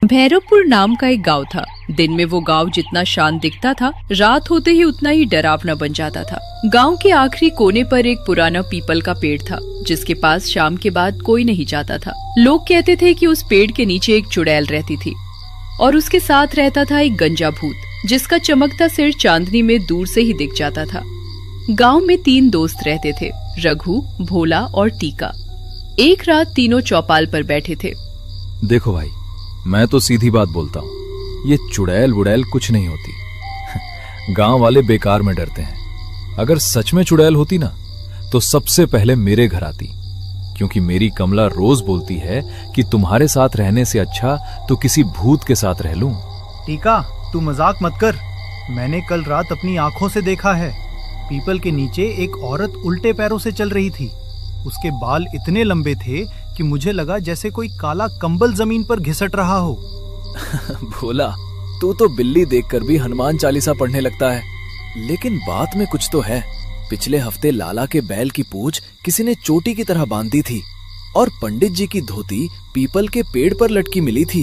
भैरवपुर नाम का एक गांव था। दिन में वो गांव जितना शांत दिखता था, रात होते ही उतना ही डरावना बन जाता था। गांव के आखिरी कोने पर एक पुराना पीपल का पेड़ था, जिसके पास शाम के बाद कोई नहीं जाता था। लोग कहते थे कि उस पेड़ के नीचे एक चुड़ैल रहती थी और उसके साथ रहता था एक गंजा भूत, जिसका चमकता सिर चांदनी में दूर से ही दिख जाता था। गांव में 3 दोस्त रहते थे, रघु, भोला और टीका। एक रात तीनों चौपाल पर बैठे थे। देखो भाई, मैं तो सीधी बात बोलता हूँ, ये चुड़ैल वुड़ैल कुछ नहीं होती। गांव वाले बेकार में डरते हैं। अगर सच में चुड़ैल होती ना, तो सबसे पहले मेरे घर आती, क्योंकि मेरी कमला रोज बोलती है कि तुम्हारे साथ रहने से अच्छा तो किसी भूत के साथ रह लूं। टीका, तू मजाक मत कर। मैंने कल रात अपनी आंखों से देखा है। पीपल के नीचे एक औरत उल्टे पैरों से चल रही थी। उसके बाल इतने लंबे थे कि मुझे लगा जैसे कोई काला कंबल जमीन पर घिसट रहा हो। भोला, तू तो बिल्ली देखकर भी हनुमान चालीसा पढ़ने लगता है। लेकिन बात में कुछ तो है। पिछले हफ्ते लाला के बैल की पूंछ किसी ने चोटी की तरह बांधी थी और पंडित जी की धोती पीपल के पेड़ पर लटकी मिली थी।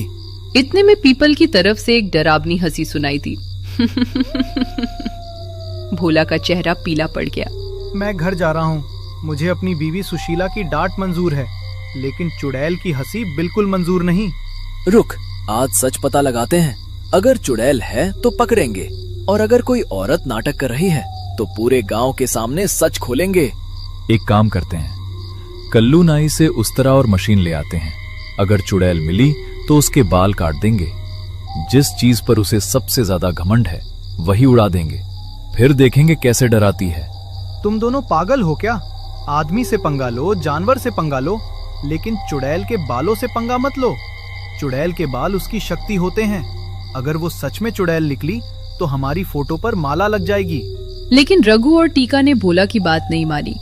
इतने में पीपल की तरफ से एक डरावनी हंसी सुनाई दी। भोला का चेहरा पीला पड़ गया। मैं घर जा रहा हूँ। मुझे अपनी बीवी सुशीला की डांट मंजूर है, लेकिन चुड़ैल की हंसी बिल्कुल मंजूर नहीं। रुक, आज सच पता लगाते हैं। अगर चुड़ैल है तो पकड़ेंगे, और अगर कोई औरत नाटक कर रही है तो पूरे गांव के सामने सच खोलेंगे। एक काम करते हैं, कल्लू नाई से उस्तरा और मशीन ले आते हैं। अगर चुड़ैल मिली तो उसके बाल काट देंगे। जिस चीज पर उसे सबसे ज्यादा घमंड है वही उड़ा देंगे। फिर देखेंगे कैसे डराती है। तुम दोनों पागल हो क्या? आदमी से पंगा लो, जानवर से पंगा लो, लेकिन चुड़ैल के बालों से पंगा मत लो। चुड़ैल के बाल उसकी शक्ति होते हैं। अगर वो सच में चुड़ैल निकली तो हमारी फोटो पर माला लग जाएगी। लेकिन रघु और टीका ने भोला की बात नहीं मानी।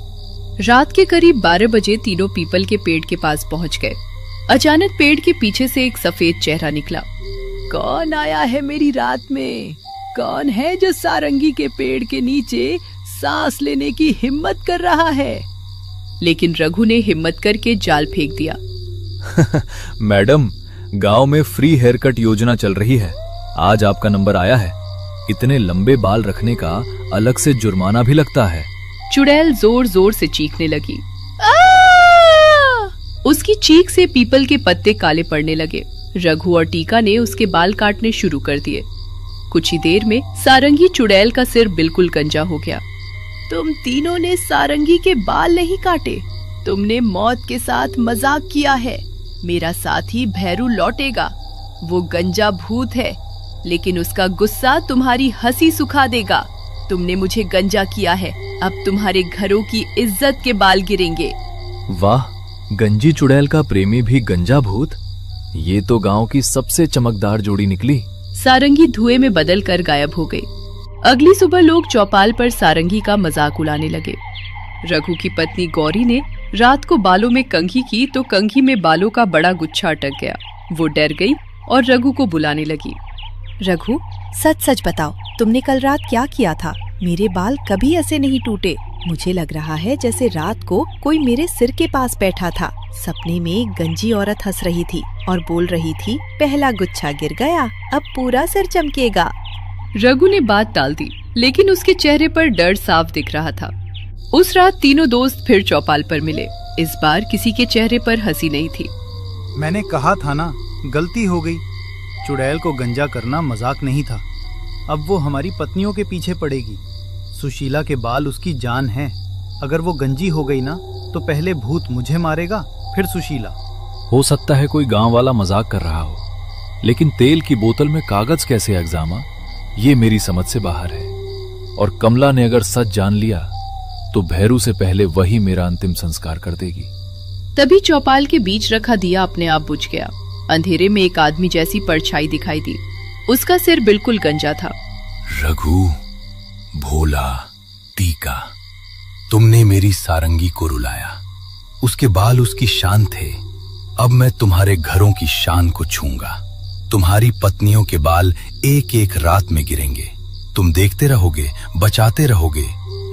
रात के करीब 12 बजे तीनों पीपल के पेड़ के पास पहुंच गए। अचानक पेड़ के पीछे से एक सफेद चेहरा निकला। कौन आया है मेरी रात में? कौन है जो सारंगी के पेड़ के नीचे सांस लेने की हिम्मत कर रहा है? लेकिन रघु ने हिम्मत करके जाल फेंक दिया। मैडम, गांव में फ्री हेयर कट योजना चल रही है। आज आपका नंबर आया है। इतने लंबे बाल रखने का अलग से जुर्माना भी लगता है। चुड़ैल जोर जोर से चीखने लगी। उसकी चीख से पीपल के पत्ते काले पड़ने लगे। रघु और टीका ने उसके बाल काटने शुरू कर दिए। कुछ ही देर में सारंगी चुड़ैल का सिर बिल्कुल गंजा हो गया। तुम तीनों ने सारंगी के बाल नहीं काटे। तुमने मौत के साथ मजाक किया है। मेरा साथी भैरू लौटेगा। वो गंजा भूत है, लेकिन उसका गुस्सा तुम्हारी हंसी सुखा देगा। तुमने मुझे गंजा किया है, अब तुम्हारे घरों की इज्जत के बाल गिरेंगे। वाह, गंजी चुड़ैल का प्रेमी भी गंजा भूत। ये तो गांव की सबसे चमकदार जोड़ी निकली। सारंगी धुएं में बदल कर गायब हो गई। अगली सुबह लोग चौपाल पर सारंगी का मजाक उड़ाने लगे। रघु की पत्नी गौरी ने रात को बालों में कंघी की तो कंघी में बालों का बड़ा गुच्छा अटक गया। वो डर गई और रघु को बुलाने लगी। रघु, सच सच बताओ, तुमने कल रात क्या किया था? मेरे बाल कभी ऐसे नहीं टूटे। मुझे लग रहा है जैसे रात को कोई मेरे सिर के पास बैठा था। सपने में एक गंजी औरत हंस रही थी और बोल रही थी, पहला गुच्छा गिर गया, अब पूरा सिर चमकेगा। रघु ने बात टाल दी, लेकिन उसके चेहरे पर डर साफ दिख रहा था। उस रात तीनों दोस्त फिर चौपाल पर मिले। इस बार किसी के चेहरे पर हंसी नहीं थी। मैंने कहा था ना, गलती हो गई। चुड़ैल को गंजा करना मजाक नहीं था। अब वो हमारी पत्नियों के पीछे पड़ेगी। सुशीला के बाल उसकी जान है। अगर वो गंजी हो गई ना, तो पहले भूत मुझे मारेगा, फिर सुशीला। हो सकता है कोई गांव वाला मजाक कर रहा हो, लेकिन तेल की बोतल में कागज कैसे अगजामा, ये मेरी समझ से बाहर है। और कमला ने अगर सच जान लिया तो भैरू से पहले वही मेरा अंतिम संस्कार कर देगी। तभी चौपाल के बीच रखा दिया अपने आप बुझ गया। अंधेरे में एक आदमी जैसी परछाई दिखाई दी। उसका सिर बिल्कुल गंजा था। रघु, भोला, टीका, तुमने मेरी सारंगी को रुलाया। उसके बाल उसकी शान थे। अब मैं तुम्हारे घरों की शान को छूंगा। तुम्हारी पत्नियों के बाल एक एक रात में गिरेंगे। तुम देखते रहोगे, बचाते रहोगे,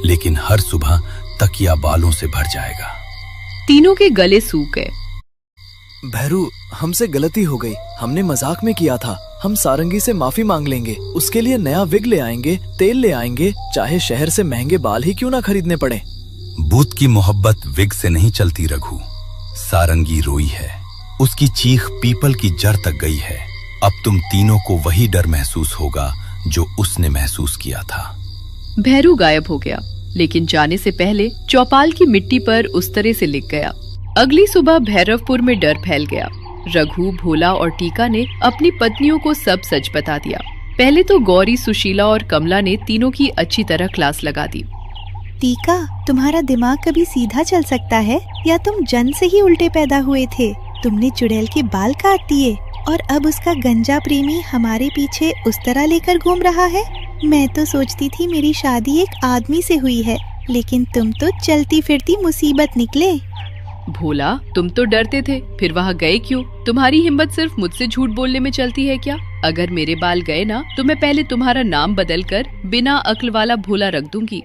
लेकिन हर सुबह तकिया बालों से भर जाएगा। तीनों के गले सूख गए। भैरू, हमसे गलती हो गई, हमने मजाक में किया था। हम सारंगी से माफी मांग लेंगे, उसके लिए नया विग ले आएंगे, तेल ले आएंगे, चाहे शहर से महंगे बाल ही क्यों ना खरीदने पड़े। भूत की मोहब्बत विग से नहीं चलती रघु। सारंगी रोई है, उसकी चीख पीपल की जड़ तक गई है। अब तुम तीनों को वही डर महसूस होगा जो उसने महसूस किया था। भैरू गायब हो गया, लेकिन जाने से पहले चौपाल की मिट्टी पर उस तरह से लिख गया। अगली सुबह भैरवपुर में डर फैल गया। रघु, भोला और टीका ने अपनी पत्नियों को सब सच बता दिया। पहले तो गौरी, सुशीला और कमला ने तीनों की अच्छी तरह क्लास लगा दी। टीका, तुम्हारा दिमाग कभी सीधा चल सकता है या तुम जन्म से ही उल्टे पैदा हुए थे? तुमने चुड़ैल के बाल काट दिए और अब उसका गंजा प्रेमी हमारे पीछे उस तरह लेकर घूम रहा है। मैं तो सोचती थी मेरी शादी एक आदमी से हुई है, लेकिन तुम तो चलती फिरती मुसीबत निकले। भोला, तुम तो डरते थे, फिर वहाँ गए क्यों? तुम्हारी हिम्मत सिर्फ मुझसे झूठ बोलने में चलती है क्या? अगर मेरे बाल गए ना तो मैं पहले तुम्हारा नाम बदलकर बिना अक्ल वाला भोला रख दूंगी।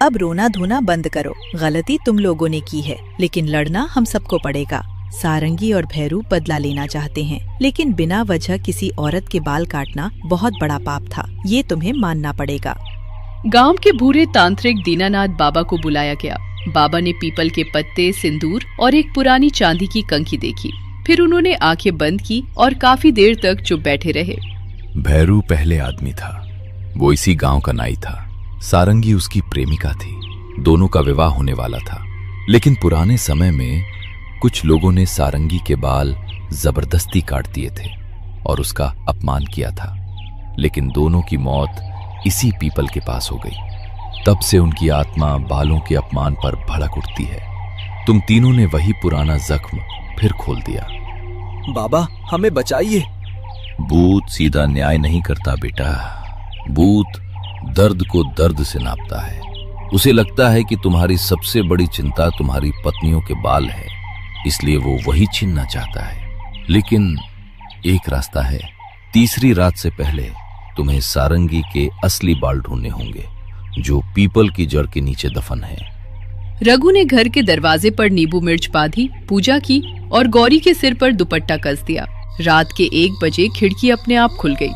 अब रोना धोना बंद करो। गलती तुम लोगों ने की है, लेकिन लड़ना हम सबको पड़ेगा। सारंगी और भैरू बदला लेना चाहते हैं, लेकिन बिना वजह किसी औरत के बाल काटना बहुत बड़ा पाप था, ये तुम्हें मानना पड़ेगा। गांव के बूढ़े तांत्रिक दीनानाथ बाबा को बुलाया गया। बाबा ने पीपल के पत्ते, सिंदूर और एक पुरानी चांदी की कंघी देखी। फिर उन्होंने आंखें बंद की और काफी देर तक चुप बैठे रहे। भैरू पहले आदमी था, वो इसी गांव का नाई था। सारंगी उसकी प्रेमिका थी, दोनों का विवाह होने वाला था। लेकिन पुराने समय में कुछ लोगों ने सारंगी के बाल जबरदस्ती काट दिए थे और उसका अपमान किया था। लेकिन दोनों की मौत इसी पीपल के पास हो गई। तब से उनकी आत्मा बालों के अपमान पर भड़क उठती है। तुम तीनों ने वही पुराना जख्म फिर खोल दिया। बाबा, हमें बचाइए। भूत सीधा न्याय नहीं करता बेटा। भूत दर्द को दर्द से नापता है। उसे लगता है कि तुम्हारी सबसे बड़ी चिंता तुम्हारी पत्नियों के बाल है, इसलिए वो वही छीनना चाहता है। लेकिन एक रास्ता है, तीसरी रात से पहले तुम्हें सारंगी के असली बाल ढूंढने होंगे, जो पीपल की जड़ के नीचे दफन है। रघु ने घर के दरवाजे पर नींबू मिर्च बांधी, पूजा की और गौरी के सिर पर दुपट्टा कस दिया। रात के 1 बजे खिड़की अपने आप खुल गई।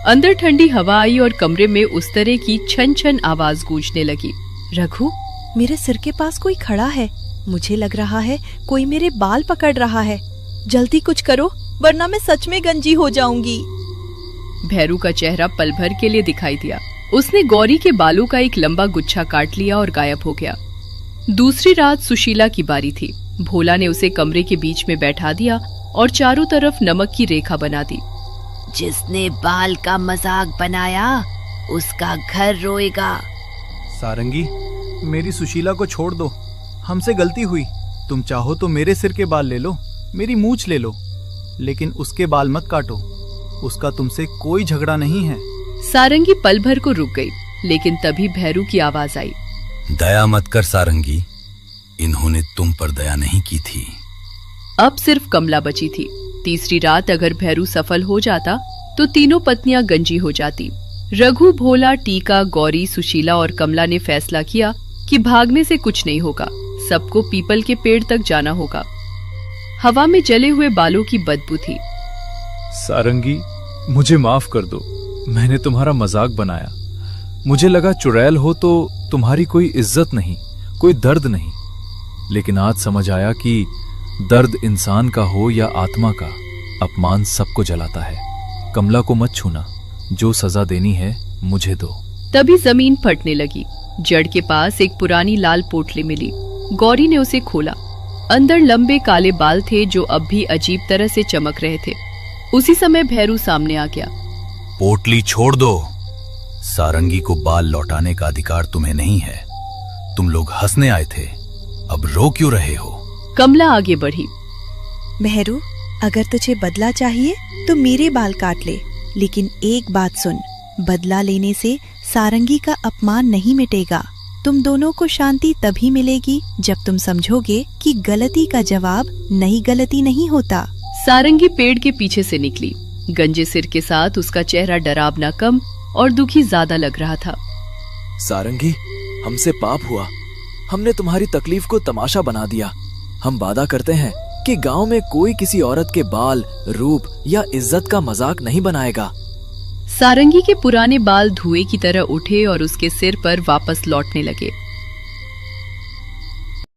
अंदर ठंडी हवा आई और कमरे में उस तरह की छन छन आवाज गूंजने लगी। रघु, मेरे सिर के पास कोई खड़ा है। मुझे लग रहा है कोई मेरे बाल पकड़ रहा है। जल्दी कुछ करो, वरना मैं सच में गंजी हो जाऊंगी। भैरू का चेहरा पल भर के लिए दिखाई दिया। उसने गौरी के बालों का एक लंबा गुच्छा काट लिया और गायब हो गया। दूसरी रात सुशीला की बारी थी। भोला ने उसे कमरे के बीच में बैठा दिया और चारों तरफ नमक की रेखा बना दी। जिसने बाल का मजाक बनाया उसका घर रोएगा। सारंगी, मेरी सुशीला को छोड़ दो, हमसे गलती हुई। तुम चाहो तो मेरे सिर के बाल ले लो, मेरी मूंछ ले लो, लेकिन उसके बाल मत काटो। उसका तुमसे कोई झगड़ा नहीं है। सारंगी पल भर को रुक गई, लेकिन तभी भैरू की आवाज आई। दया मत कर सारंगी, इन्होंने तुम पर दया नहीं की थी। अब सिर्फ कमला बची थी। तीसरी रात अगर भैरू सफल हो जाता तो तीनों पत्नियां गंजी हो जाती। रघु, भोला, टीका, गौरी, सुशीला और कमला ने फैसला किया कि भागने से कुछ नहीं होगा, सबको पीपल के पेड़ तक जाना होगा। हवा में जले हुए बालों की बदबू थी। सारंगी, मुझे माफ कर दो, मैंने तुम्हारा मजाक बनाया। मुझे लगा चुड़ैल हो तो तुम्हारी कोई इज्जत नहीं, कोई दर्द नहीं। लेकिन आज समझ आया कि दर्द इंसान का हो या आत्मा का, अपमान सबको जलाता है। कमला को मत छूना, जो सजा देनी है मुझे दो। तभी जमीन फटने लगी। जड़ के पास एक पुरानी लाल पोटली मिली। गौरी ने उसे खोला। अंदर लंबे काले बाल थे जो अब भी अजीब तरह से चमक रहे थे। उसी समय भैरू सामने आ गया। पोटली छोड़ दो। सारंगी को बाल लौटाने का अधिकार तुम्हें नहीं है। तुम लोग हंसने आए थे, अब रो क्यों रहे हो? कमला आगे बढ़ी। भैरू, अगर तुझे बदला चाहिए तो मेरे बाल काट ले, लेकिन एक बात सुन, बदला लेने से सारंगी का अपमान नहीं मिटेगा। तुम दोनों को शांति तभी मिलेगी जब तुम समझोगे कि गलती का जवाब नई गलती नहीं होता। सारंगी पेड़ के पीछे से निकली। गंजे सिर के साथ उसका चेहरा डरावना कम और दुखी ज्यादा लग रहा था। सारंगी, हमसे पाप हुआ। हमने तुम्हारी तकलीफ को तमाशा बना दिया। हम वादा करते हैं कि गांव में कोई किसी औरत के बाल, रूप या इज्जत का मजाक नहीं बनाएगा। सारंगी के पुराने बाल धुएं की तरह उठे और उसके सिर पर वापस लौटने लगे।